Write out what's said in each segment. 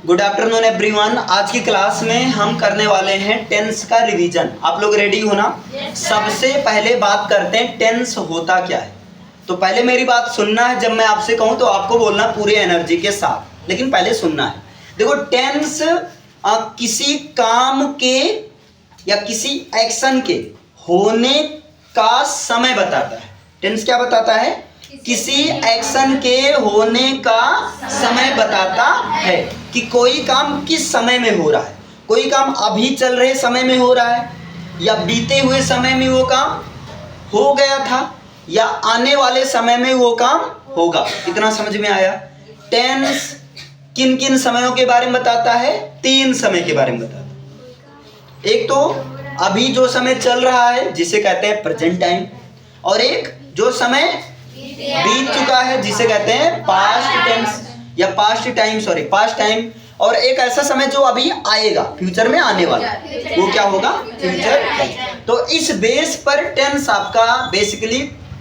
Good afternoon everyone. आज की class में हम करने वाले हैं टेंस का रिवीजन। आप लोग रेडी हो ना? सबसे पहले बात करते हैं टेंस होता क्या है। तो पहले मेरी बात सुनना है। जब मैं आपसे कहूं तो आपको बोलना पूरी एनर्जी के साथ, लेकिन पहले सुनना है। देखो, टेंस किसी काम के या किसी एक्शन के होने का समय बताता है। टेंस क्या बताता है? किसी एक्शन के होने का समय बताता है कि कोई काम किस समय में हो रहा है। कोई काम अभी चल रहे समय में हो रहा है, या बीते हुए समय में वो काम हो गया था, या आने वाले समय में वो काम होगा। इतना समझ में आया? टेंस किन किन समयों के बारे में बताता है? 3 समय के बारे में बताता है। एक तो अभी जो समय चल रहा है जिसे कहते हैं प्रेजेंट टाइम, और एक जो समय बीत चुका है जिसे कहते हैं पास्ट टेंस या पास्ट टाइम, और एक ऐसा समय जो अभी आएगा, फ्यूचर में आने वाला, वो क्या होगा? Future tense. तो इस बेस पर टेंस आपका बेसिकली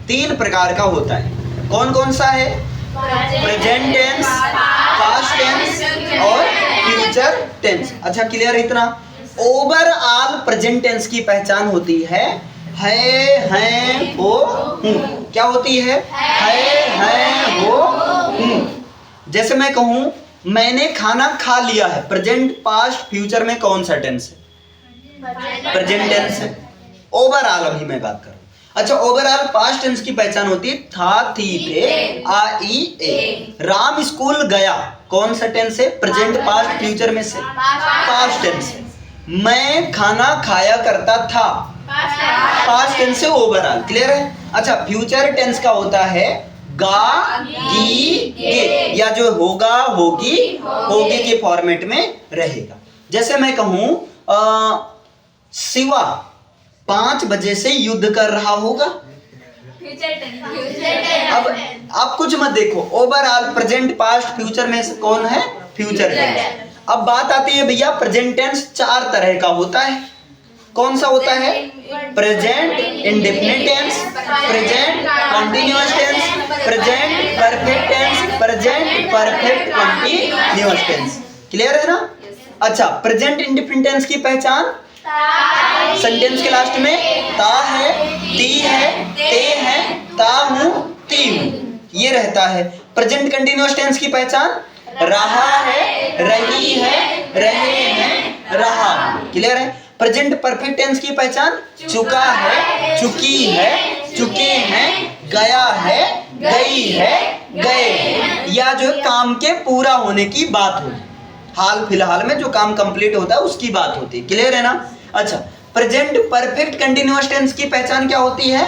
3 प्रकार का होता है। कौन कौन सा है? प्रेजेंट टेंस, पास्ट टेंस और फ्यूचर टेंस। अच्छा, क्लियर? इतना ओवरऑल प्रेजेंट टेंस की पहचान होती है हैं, हो, हूं। क्या होती है? है, हो, हूं। जैसे मैं कहूं मैंने खाना खा लिया है, प्रेजेंट, पास्ट, फ्यूचर में कौन सा टेंस है? प्रेजेंट टेंस है। ओवरऑल अभी मैं बात कर रहा हूं। अच्छा, ओवरऑल पास्ट टेंस की पहचान होती है था, थी, थे, आई, ए। राम स्कूल गया, कौन सा टेंस है? प्रेजेंट, पास्ट, फ्यूचर में से पास्ट टेंस है। मैं खाना खाया करता था, पास्ट टेंस से ओवरऑल। क्लियर है? अच्छा, फ्यूचर टेंस का होता है गा, गी, गे, या जो होगा, होगी, होगे के फॉर्मेट में रहेगा। जैसे मैं कहूं शिवा 5 बजे से युद्ध कर रहा होगा। अब आप कुछ मत देखो, ओवरऑल प्रेजेंट, पास्ट, फ्यूचर में से कौन है? Future tense. अब बात आती है भैया, प्रेजेंट टेंस 4 तरह का होता है। कौन सा होता है? Present indefinite tense, present continuous tense, present perfect tense, present perfect continuous tense. Clear है ना? अच्छा, प्रेजेंट इंडेफिनिट टेंस की पहचान सेंटेंस के लास्ट में ता है, ती है, ते है, ता हूं, ती हूं, ये रहता है। प्रेजेंट कंटीन्यूअस टेंस की पहचान रहा है, रही है, रहे हैं, रहा। क्लियर है? प्रेजेंट परफेक्ट टेंस की पहचान चुका है, चुकी है, चुके हैं, गया है, गई है, गए हैं, या जो काम के पूरा होने की बात हो, हाल फिलहाल में जो काम कंप्लीट होता है उसकी बात होती है। क्लियर है ना? अच्छा, प्रेजेंट परफेक्ट कंटीन्यूअस टेंस की पहचान क्या होती है?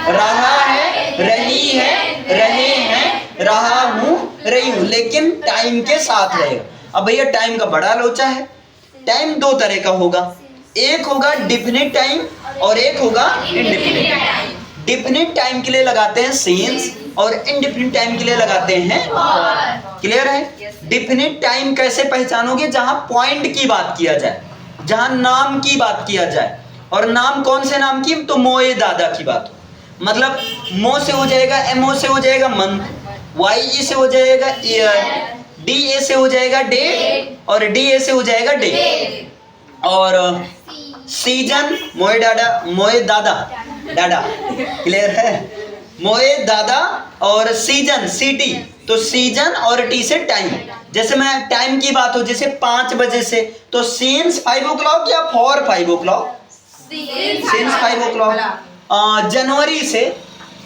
रहा है, रही है, रहे हैं, रहा हूं, रही हूं, लेकिन टाइम के साथ रहेगा। अब भैया टाइम का बड़ा लोचा है। टाइम 2 तरह का होगा, एक होगा डिफिनिट टाइम और एक होगा इंडेफिनिट टाइम। डिफिनिट टाइम के लिए लगाते हैं सीन्स और इंडेफिनिट टाइम के लिए लगाते हैं फॉर। क्लियर है? डिफिनिट टाइम कैसे पहचानोगे? जहां पॉइंट की बात किया जाए, जहां नाम की बात किया जाए, और नाम कौन से नाम की? तो मोए दादा की बात हो, मतलब मो से हो जाएगा, एमओ से हो जाएगा मंथ, वाई ई से हो जाएगा ईयर, डी ए से हो जाएगा डेट, और डी ए से हो जाएगा डे, और सीजन मोए दादा डाडा। क्लियर है? मोए दादा और सीजन सीटी, तो सीजन और टी से टाइम। जैसे मैं टाइम की बात हो, जैसे 5 बजे से, तो सीन्स 5 o'clock या फॉर 5 o'clock? Scenes 5 o'clock। जनवरी से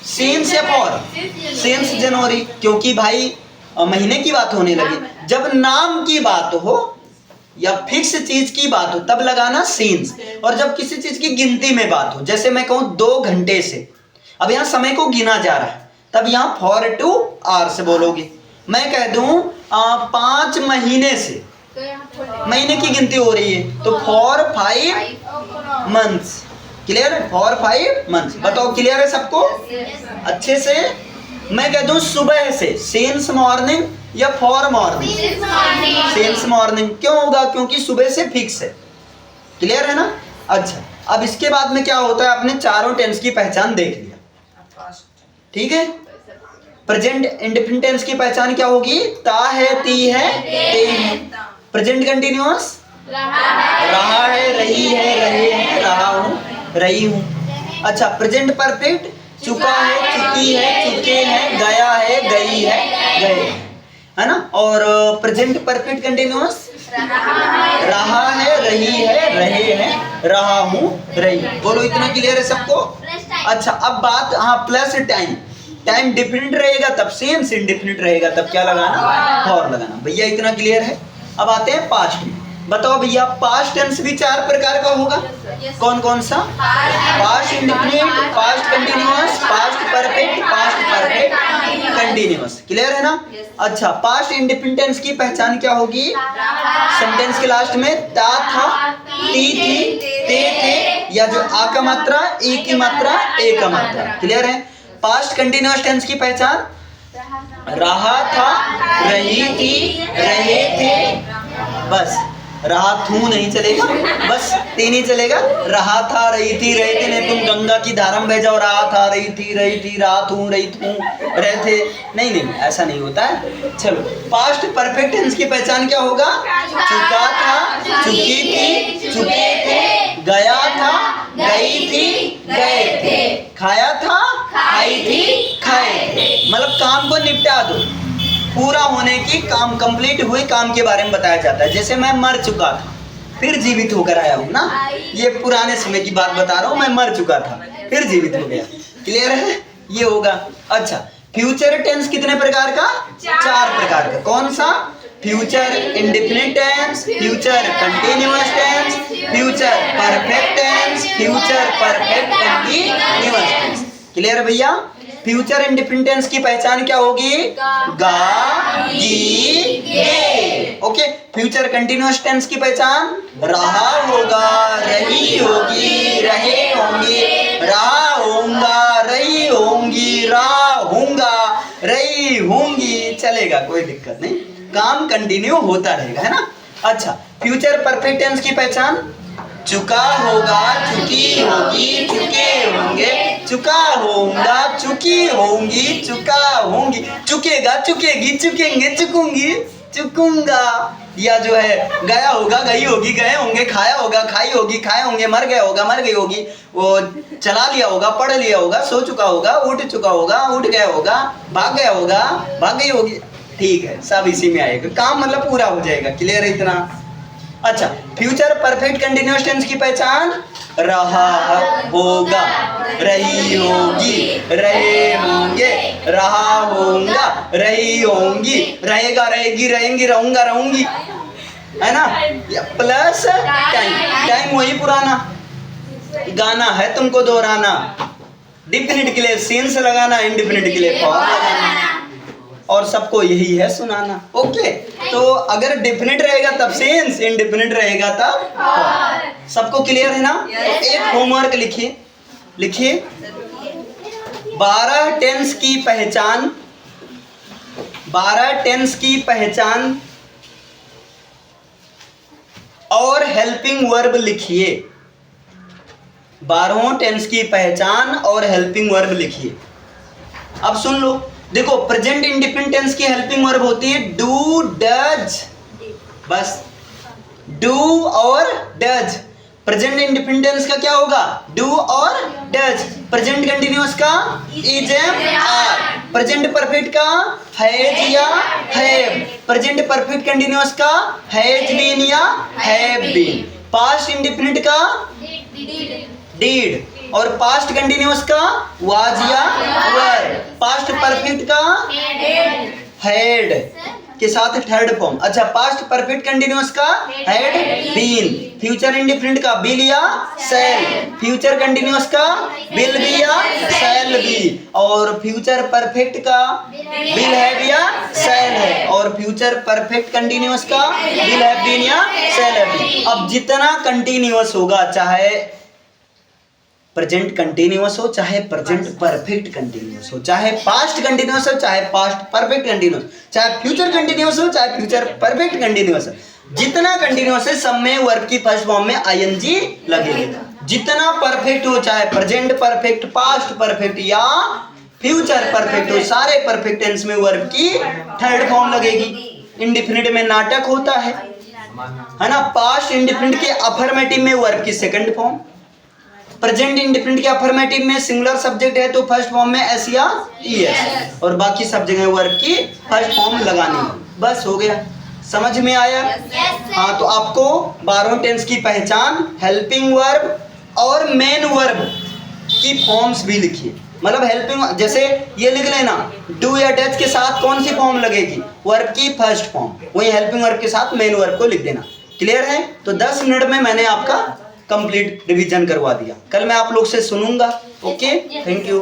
सीन्स या फॉर? सीन्स जनवरी, क्योंकि भाई महीने की बात होने लगी। जब नाम की बात हो या फिक्स चीज की बात हो तब लगाना सीन्स, और जब किसी चीज की गिनती में बात हो, जैसे मैं कहूं 2 घंटे से, अब यहां समय को गिना जा रहा है, तब यहां फॉर 2 आवर्स बोलोगे। मैं कह दूं 5 महीने से, महीने की गिनती हो रही है, तो फॉर 5 मंथ्स। क्लियर है? For 5 months. बताओ क्लियर है सबको अच्छे से? मैं कह दूं सुबह से, सिंस मॉर्निंग या फॉर मॉर्निंग? Since morning. क्यों होगा? क्योंकि सुबह से फिक्स है। क्लियर है ना? अच्छा, अब इसके बाद में क्या होता है? आपने चारों टेंस की पहचान देख लिया, ठीक है? प्रेजेंट इंडेफिनिट टेंस की पहचान क्या होगी? ता है, ती है, ते है। प्रेजेंट कंटिन्यूअस रहा है, रही है, रहे हैं, रहा हूँ, रही हूँ। अच्छा, प्रेजेंट परफेक्ट चुका है, चुकी है, चुके हैं, गया है, गई है, गए, है ना। और प्रेजेंट परफेक्ट कंटिन्यूअस रहा है, रही है, रहे हैं, रहा हूँ, रही। बोलो इतना क्लियर है सबको? अच्छा, अब बात, हाँ, प्लस टाइम। टाइम डिफिनिट रहेगा तब सेंस, इंडिफिनिट रहेगा तब क्या लगाना? फॉर लगाना। भैया इतना क्लियर है? अब आते हैं पास्ट में। बताओ भैया, पास्ट टेंस भी 4 प्रकार का होगा। कौन कौन सा? Past indefinite, past continuous, past perfect, past perfect continuous. Clear है ना? अच्छा, पास्ट इंडिफिनिट टेंस की पहचान क्या होगी? सेंटेंस के लास्ट में ता था, ती थी, ते थे, या जो आ का मात्रा, ई की मात्रा, ए का मात्रा। क्लियर है? पास्ट कंटिन्यूअस टेंस की पहचान रहा था, रही थी, रहे थे, बस रहा थू नहीं चलेगा, बस ते नहीं चलेगा। रहा था, रही थी, रहे थे, नहीं तुम गंगा की धारा में बह जाओ, रहा था, रही थी, रहा थू, रही थू, रहे थे, नहीं नहीं, ऐसा नहीं होता है। चलो, पास्ट परफेक्ट टेंस की पहचान क्या होगा? चुका था, चुकी थी, चुके थे, गया था, गई थी, गए थे, खाया था, खाई थी, खाए थे। मतलब काम को निपटा दो, पूरा होने की, काम कंप्लीट हुए काम के बारे में बताया जाता है। जैसे मैं मर चुका था, फिर जीवित होकर आया हूँ ना, ये पुराने समय की बात बता रहा हूँ। मैं मर चुका था, फिर जीवित हो गया। क्लियर है? ये होगा। अच्छा, फ्यूचर टेंस कितने प्रकार का? 4 प्रकार का। कौन सा? Future indefinite tense, future continuous tense, future perfect tense, future perfect continuous tense. Clear है भैया? फ्यूचर इंडिफिनिट टेंस की पहचान क्या होगी? गा, गी, गे। ओके। फ्यूचर कंटिन्यूअस टेंस की पहचान रहा होगा, रही होगी, रहे होंगे, रहा होगा, रही होंगी, रहा होगा, रही होंगी। चलेगा, कोई दिक्कत नहीं, काम कंटिन्यू होता रहेगा, है ना। अच्छा, फ्यूचर परफेक्ट टेंस की पहचान चुका होगा, चुकी होगी, चुके होंगे, चुका होगा, चुकी होंगी, चुका होंगी, चुकेगा, चुकेगी, चुकेंगे, चुकूंगी, चुकूंगा। या जो है गया होगा, गई होगी, गए होंगे, खाया होगा, खाई होगी, खाए होंगे, मर गया होगा, मर गई होगी, वो चला लिया होगा, पढ़ लिया होगा, सो चुका होगा, उठ चुका होगा, उठ गया होगा, भाग गया होगा, भाग गई होगी। ठीक है, सब इसी में आएगा, काम मतलब पूरा हो जाएगा। क्लियर है इतना? अच्छा, फ्यूचर परफेक्ट कंटिन्यूअस टेंस की पहचान रहा होगा, रही होगी, रहे होंगे, रहा होगा, रही होंगी, रहेगा, रहेगी, रहेंगी, रहूंगा, रहूंगी, है ना। प्लस टाइम, टाइम वही पुराना, गाना है तुमको दोहराना, डिफिनिट के लिए सेंस लगाना, इंडिफिनिट के लिए फॉर्म लगाना, और सबको यही है सुनाना। ओके, तो अगर डिफिनिट रहेगा तब सेंस, इंडिफिनिट रहेगा तब फॉर्म। सबको क्लियर है ना? तो एक होमवर्क लिखिए, लिखिए 12 टेंस की पहचान, 12 टेंस की पहचान और हेल्पिंग वर्ब लिखिए। 12 टेंस की पहचान और हेल्पिंग वर्ब लिखिए। अब सुन लो, देखो, प्रेजेंट इंडिफिनिट टेंस की हेल्पिंग वर्ब होती है डू, डज, बस डू और डज। प्रेजेंट इंडिफिनिट टेंस का क्या होगा? डू और डज। प्रेजेंट कंटिन्यूअस का is, am, are. Present perfect का हैज या हैव। प्रेजेंट परफेक्ट कंटिन्यूअस का हैज बीन या हैव बीन। पास्ट इंडिफिनिट का डिड, और पास्ट कंटिन्यूअस का वाज या वर। पास्ट परफेक्ट का हैड के साथ थर्ड फॉर्म। अच्छा, पास्ट परफेक्ट कंटिन्यूअस का हैड बीन। फ्यूचर इंडिफिनिट का विल या शैल। फ्यूचर कंटिन्यूअस का विल बी या शैल बी। और फ्यूचर परफेक्ट का विल हैव या शैल है। और फ्यूचर परफेक्ट कंटिन्यूअस का विल हैव बीन या शैल हैव बीन। अब जितना कंटिन्यूअस होगा, चाहे प्रेजेंट कंटिन्यूअस हो, चाहे प्रेजेंट परफेक्ट कंटिन्यूअस हो, चाहे पास्ट कंटिन्यूअस हो, चाहे पास्ट परफेक्ट कंटिन्यूअस, चाहे फ्यूचर कंटिन्यूअस हो, चाहे फ्यूचर परफेक्ट कंटिन्यूअस हो, जितना कंटिन्यूअस है सब में वर्ब की फर्स्ट फॉर्म में आईएनजी लगेगा। जितना परफेक्ट हो, चाहे प्रेजेंट परफेक्ट, पास्ट परफेक्ट या फ्यूचर परफेक्ट हो, सारे परफेक्ट टेंस में वर्ब की थर्ड फॉर्म लगेगी। इंडिफिनिट में नाटक होता है, है ना। पास्ट इंडिफिनिट के अफर्मेटिव में वर्ब की सेकंड फॉर्म, प्रेजेंट इंडिफिनिट के अफर्मेटिव में सिंगुलर सब्जेक्ट है तो फर्स्ट फॉर्म में एस या ईएस, और बाकी सब जगह वर्ब की फर्स्ट फॉर्म लगानी है। बस हो गया, समझ में आया? हाँ, तो आपको 12 टेंस की पहचान, हेल्पिंग वर्ब और मेन वर्ब की फॉर्म्स भी लिखिए। मतलब हेल्पिंग, जैसे ये लिख लेना, डू या डज के साथ कौन सी फॉर्म लगेगी? वर्ब की फर्स्ट फॉर्म। वही हेल्पिंग वर्ब के साथ मेन वर्ब को लिख देना। क्लियर है? तो 10 मिनट में मैंने आपका कंप्लीट रिवीजन करवा दिया। कल मैं आप लोग से सुनूंगा। Okay, thank you.